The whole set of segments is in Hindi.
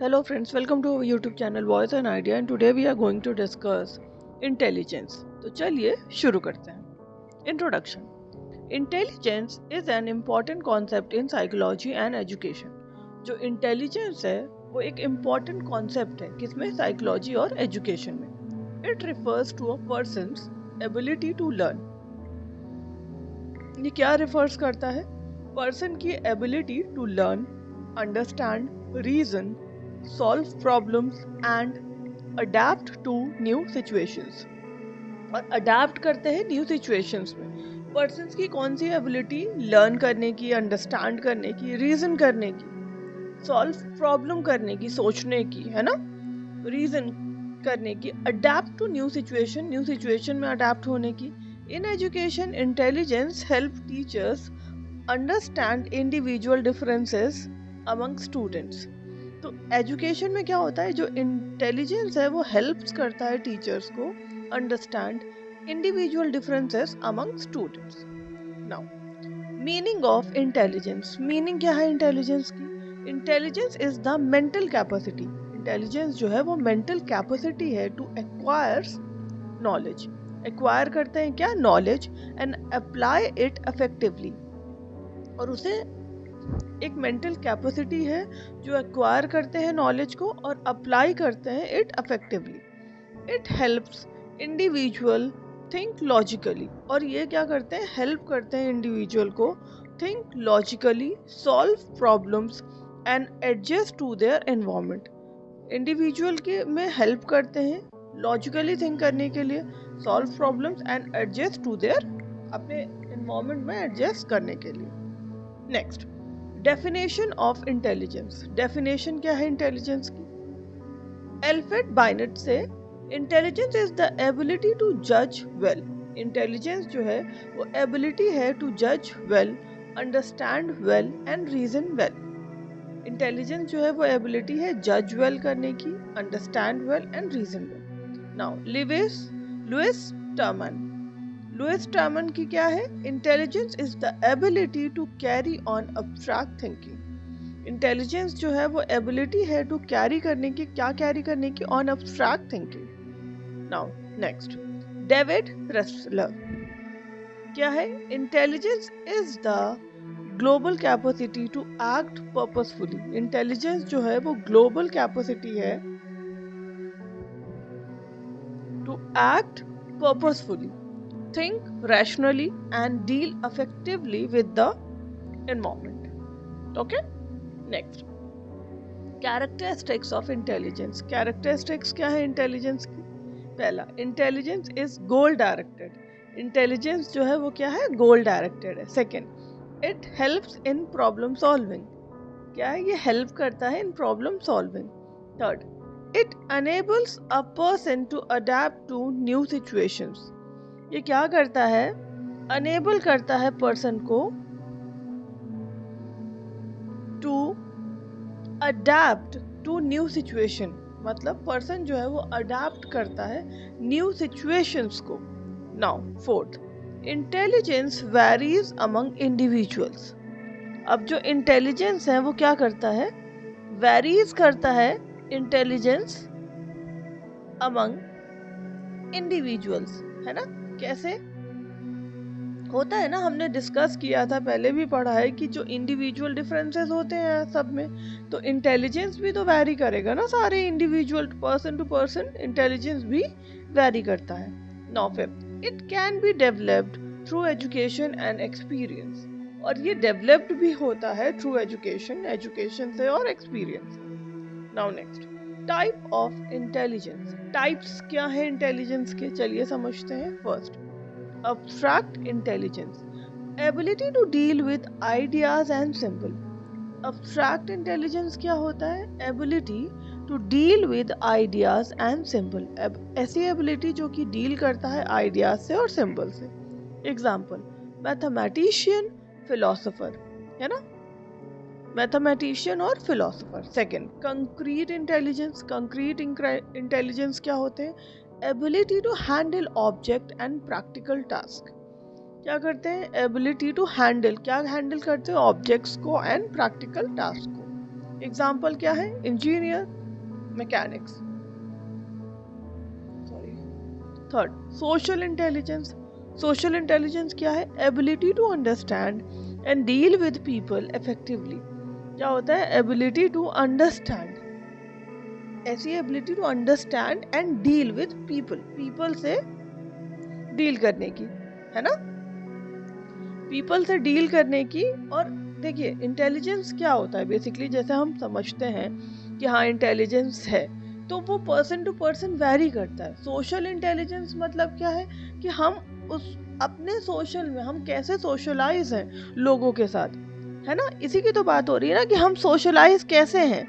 Hello friends, welcome to our YouTube channel Voice and Idea and today we are going to discuss intelligence. तो चलिए शुरू करते हैं. Introduction. Intelligence is an important concept in psychology and education. जो intelligence है वो एक important concept है किसमें psychology और education में. It refers to a person's ability to learn. ये क्या refers करता है? Person की ability to learn, understand, reason, solve problems and adapt to new situations. और अडेप्ट करते हैं न्यू सिचुएशंस में. पर्सन्स की कौन सी एबिलिटी? लर्न करने की, अंडरस्टैंड करने की, रीजन करने की, सॉल्व प्रॉब्लम करने की, सोचने की, है ना, रीजन करने की, अडेप्ट टू न्यू सिचुएशन में अडेप्ट होने की. In education intelligence help teachers understand individual differences among students. तो एजुकेशन में क्या होता है, जो इंटेलिजेंस है वो हेल्प्स करता है टीचर्स को understand individual differences among students. Now meaning of intelligence. Meaning क्या है इंटेलिजेंस की? Intelligence is the mental capacity. Intelligence जो है वो मेंटल कैपेसिटी है टू एक्वायर नॉलेज. एक्वायर करते हैं क्या? Knowledge and apply it effectively. और उसे एक मेंटल कैपेसिटी है जो एक्वायर करते हैं नॉलेज को और अप्लाई करते हैं it effectively. It helps individual think logically. और ये क्या करते हैं? हेल्प करते हैं इंडिविजुअल को think logically, solve problems and adjust to their environment. Individual के में हेल्प करते हैं लॉजिकली थिंक करने के लिए, solve problems and adjust to their, अपने एनवायरनमेंट में एडजस्ट करने के लिए. Next, definition of intelligence. Definition क्या है इंटेलिजेंस की? अल्फ्रेड बाइनेट से intelligence is the ability to जज वेल. इंटेलिजेंस जो है वो एबिलिटी है टू जज well, understand well and reason well. Intelligence जो है वो एबिलिटी है जज वेल करने की, understand well and reason well. Now Lewis Terman. Lewis Terman की क्या है? Intelligence is the ability to carry on abstract thinking. Intelligence जो है वो एबिलिटी है टू कैरी करने की, क्या कैरी करने की? On abstract thinking. Now next, David Wechsler. क्या है? Intelligence is the global capacity to act purposefully. Intelligence जो है वो ग्लोबल कैपेसिटी है to act purposefully, think rationally and deal effectively with the environment. Okay, next, characteristics of intelligence. Characteristics क्या है इंटेलिजेंस की? पहला, intelligence is goal directed. Intelligence जो है वो क्या है? गोल डायरेक्टेड है. Second, it helps in problem solving. क्या है? ये हेल्प करता है in problem solving. Third, it enables a person to adapt to new situations. ये क्या करता है? अनेबल करता है पर्सन को to adapt to new situation. मतलब पर्सन जो है वो अडेप्ट करता है न्यू सिचुएशंस को. Now fourth, intelligence varies among individuals. अब जो इंटेलिजेंस है वो क्या करता है? वेरीज करता है इंटेलिजेंस अमंग इंडिविजुअल्स, है ना. कैसे होता है ना, हमने डिस्कस किया था, पहले भी पढ़ा है कि जो इंडिविजुअल डिफरेंसेस होते हैं सब में, तो इंटेलिजेंस भी तो वैरी करेगा ना. सारे individual, person to person intelligence भी वैरी करता है. Now fifth, it can be developed through education and experience. और ये डेवलप्ड भी होता है थ्रू एजुकेशन से और experience. Now next, type of intelligence. Types क्या है इंटेलिजेंस के? चलिए समझते हैं. First, abstract intelligence, ability to deal with ideas and symbol. Abstract intelligence क्या होता है? Ability to deal with ideas and symbol. ऐसी एबिलिटी जो कि डील करता है आइडियाज से और सिंबल से. एग्जाम्पल, मैथमेटिशियन, फिलोसोफर, है ना, मैथमेटिशियन और philosopher. Second, concrete intelligence. Concrete intelligence क्या होते हैं? Ability to handle object and practical task. क्या करते हैं? एबिलिटी टू हैंडल, क्या हैंडल करते हैं? ऑब्जेक्ट्स को एंड प्रैक्टिकल टास्क को. एग्जाम्पल क्या है? Engineer, mechanics. Sorry. Third, social intelligence. Social intelligence क्या है? Ability to understand and deal with people effectively. क्या होता है? एबिलिटी टू अंडरस्टैंड, ऐसी ability to understand and deal with people, people से डील करने की, है ना, पीपल से डील करने की। और देखिए इंटेलिजेंस क्या होता है बेसिकली, जैसे हम समझते हैं कि हाँ इंटेलिजेंस है, तो वो पर्सन टू पर्सन वैरी करता है। सोशल इंटेलिजेंस मतलब क्या है कि हम उस अपने सोशल में हम कैसे सोशलाइज हैं लोगों के साथ, है ना, इसी की तो बात हो रही है ना कि हम सोशलाइज कैसे हैं,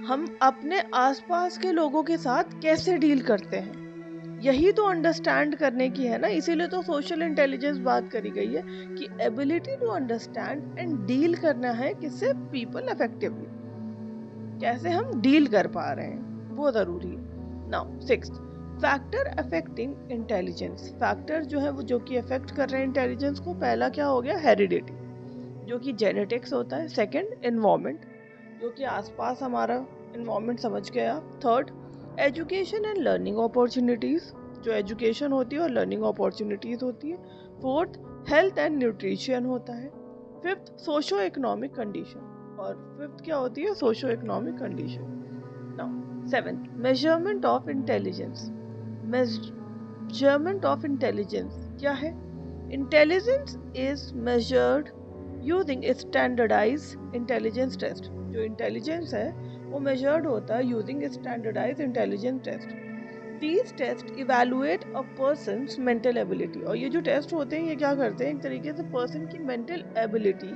हम अपने आसपास के लोगों के साथ कैसे डील करते हैं, यही तो अंडरस्टैंड करने की है ना। इसीलिए तो सोशल इंटेलिजेंस बात करी गई है कि ability to understand and deal करना है किससे? पीपल इफेक्टिवली, कैसे हम डील कर पा रहे हैं वो जरूरी है। Now sixth, factor affecting intelligence. Factor जो है वो जो कि अफेक्ट कर रहे हैं इंटेलिजेंस को, पहला क्या हो गया? हेरिडिटी, जो कि जेनेटिक्स होता है। सेकंड, एनवायरनमेंट, जो कि आसपास हमारा एनवायरनमेंट समझ गया। Third, education and learning opportunities, जो एजुकेशन होती है और लर्निंग अपॉर्चुनिटीज होती है। फोर्थ, हेल्थ एंड न्यूट्रिशन होता है। फिफ्थ, सोशो इकोनॉमिक कंडीशन, और फिफ्थ क्या होती है? Socio economic condition. Now seventh, measurement of intelligence. Measurement of intelligence क्या है? Intelligence is measured using standardised intelligence test. जो इंटेलिजेंस है वो मेजर्ड होता है using standardised intelligence test. These tests evaluate a person's mental ability, और ये जो टेस्ट होते हैं ये क्या करते हैं? एक तरीके से पर्सन की mental ability,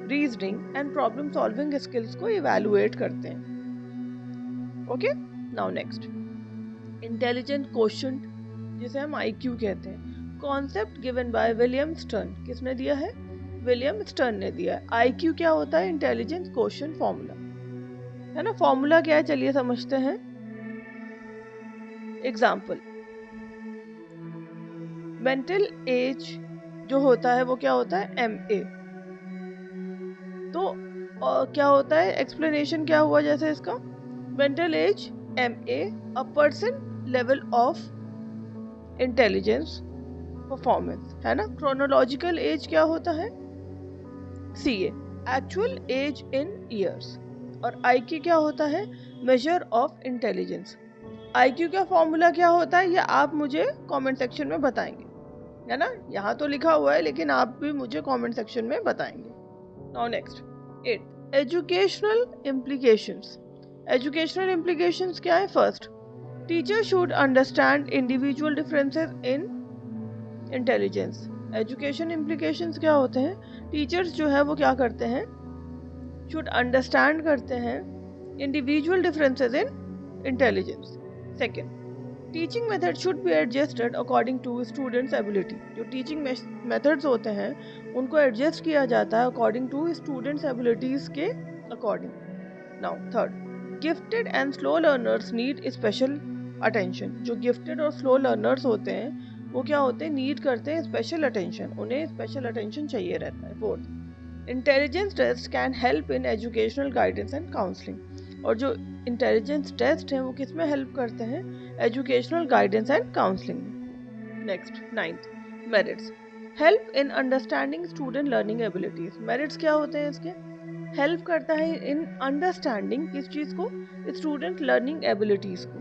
reasoning and problem solving skills को इवेलुएट करते हैं। Okay, now next, intelligent quotient, जिसे हम आईक्यू कहते हैं। Concept given by William stern. किसने दिया है? विलियम स्टर्न ने दिया है। आईक्यू क्या होता है? इंटेलिजेंस क्वोशंट फॉर्मूला, है ना। फॉर्मूला क्या है? चलिए समझते हैं। एग्जाम्पल, मेंटल एज जो होता है वो क्या होता है? MA। तो क्या होता है? एक्सप्लेनेशन क्या हुआ जैसे इसका? Mental age MA, a person level of intelligence performance, है ना। क्रोनोलॉजिकल एज क्या होता है? CA, actual age in years. और IQ क्या होता है? Measure of intelligence. IQ का फॉर्मूला क्या होता है? ये आप मुझे कमेंट सेक्शन में बताएंगे, है ना। यहाँ तो लिखा हुआ है लेकिन आप भी मुझे कमेंट सेक्शन में बताएंगे। Now next, 8, educational implications. Educational implications क्या है? First, teacher should understand individual differences in intelligence. Education implications क्या होते हैं? टीचर्स जो है वो क्या करते हैं? शुड अंडरस्टैंड करते हैं individual differences in intelligence. Second, teaching method should be adjusted according to students ability. जो टीचिंग मेथड्स होते हैं उनको एडजस्ट किया जाता है अकॉर्डिंग टू स्टूडेंट्स एबिलिटीज के according. Now third, gifted and slow learners need special attention. जो गिफ्टेड और स्लो लर्नर्स होते हैं वो क्या होते हैं? नीड करते हैं स्पेशल अटेंशन, उन्हें स्पेशल अटेंशन चाहिए रहता है। Fourth, intelligence test can help in educational guidance and counselling. और जो इंटेलिजेंस टेस्ट हैं वो किस में हेल्प करते हैं? एजुकेशनल गाइडेंस एंड काउंसलिंग में। Next, ninth, merits help in understanding student learning abilities. Merits क्या होते हैं इसके? हेल्प करता है इन अंडरस्टैंडिंग किस चीज़ को? स्टूडेंट लर्निंग एबिलिटीज को।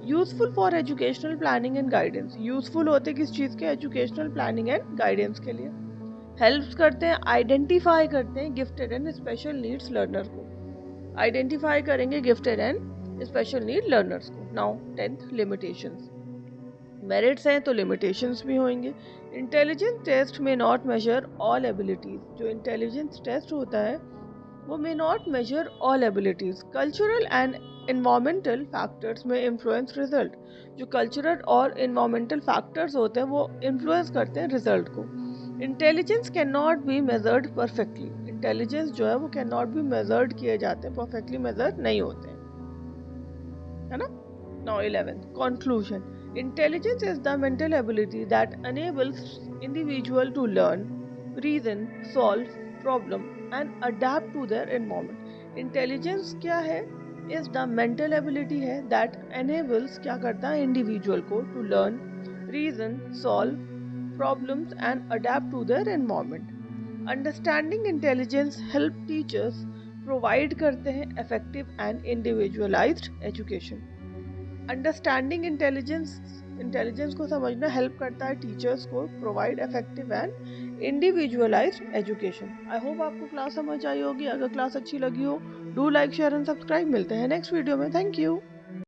Useful for educational planning and guidance. Useful होते किस चीज़ के? एजुकेशनल प्लानिंग एंड गाइडेंस के लिए। हेल्प करते हैं, आइडेंटिफाई करते हैं gifted and special needs learner को। आइडेंटिफाई करेंगे gifted and special need learners को। Now tenth, limitations. मेरिट्स हैं तो लिमिटेशंस भी होंगे। Intelligence test may not measure all abilities. जो इंटेलिजेंस टेस्ट होता है वो may not measure all abilities. Cultural and environmental factors may influence result. जो कल्चरल और इन्वायरमेंटल फैक्टर्स होते हैं वो इन्फ्लुएंस करते हैं रिजल्ट को। Intelligence can not be measured perfectly. Intelligence जो है वो कैन नॉट बी मेजर्ड किए जाते हैं, परफेक्टली मेजर नहीं होते हैं, है ना। Now 11th, conclusion. Intelligence is the mental ability that enables individual to learn, reason, solve problem and adapt to their environment. Intelligence क्या है? इज द मेंटल एबिलिटी है दैट एनेबल्स, क्या करता है, इंडिविजुअल को to learn, reason, solve problems and adapt to their environment. Understanding intelligence help teachers provide करते हैं effective and individualised education. Understanding intelligence को समझना हेल्प करता है टीचर्स को provide effective and individualised education. I hope आपको क्लास समझ आई होगी। अगर क्लास अच्छी लगी हो, do like, share and subscribe. मिलते हैं नेक्स्ट वीडियो में। Thank you.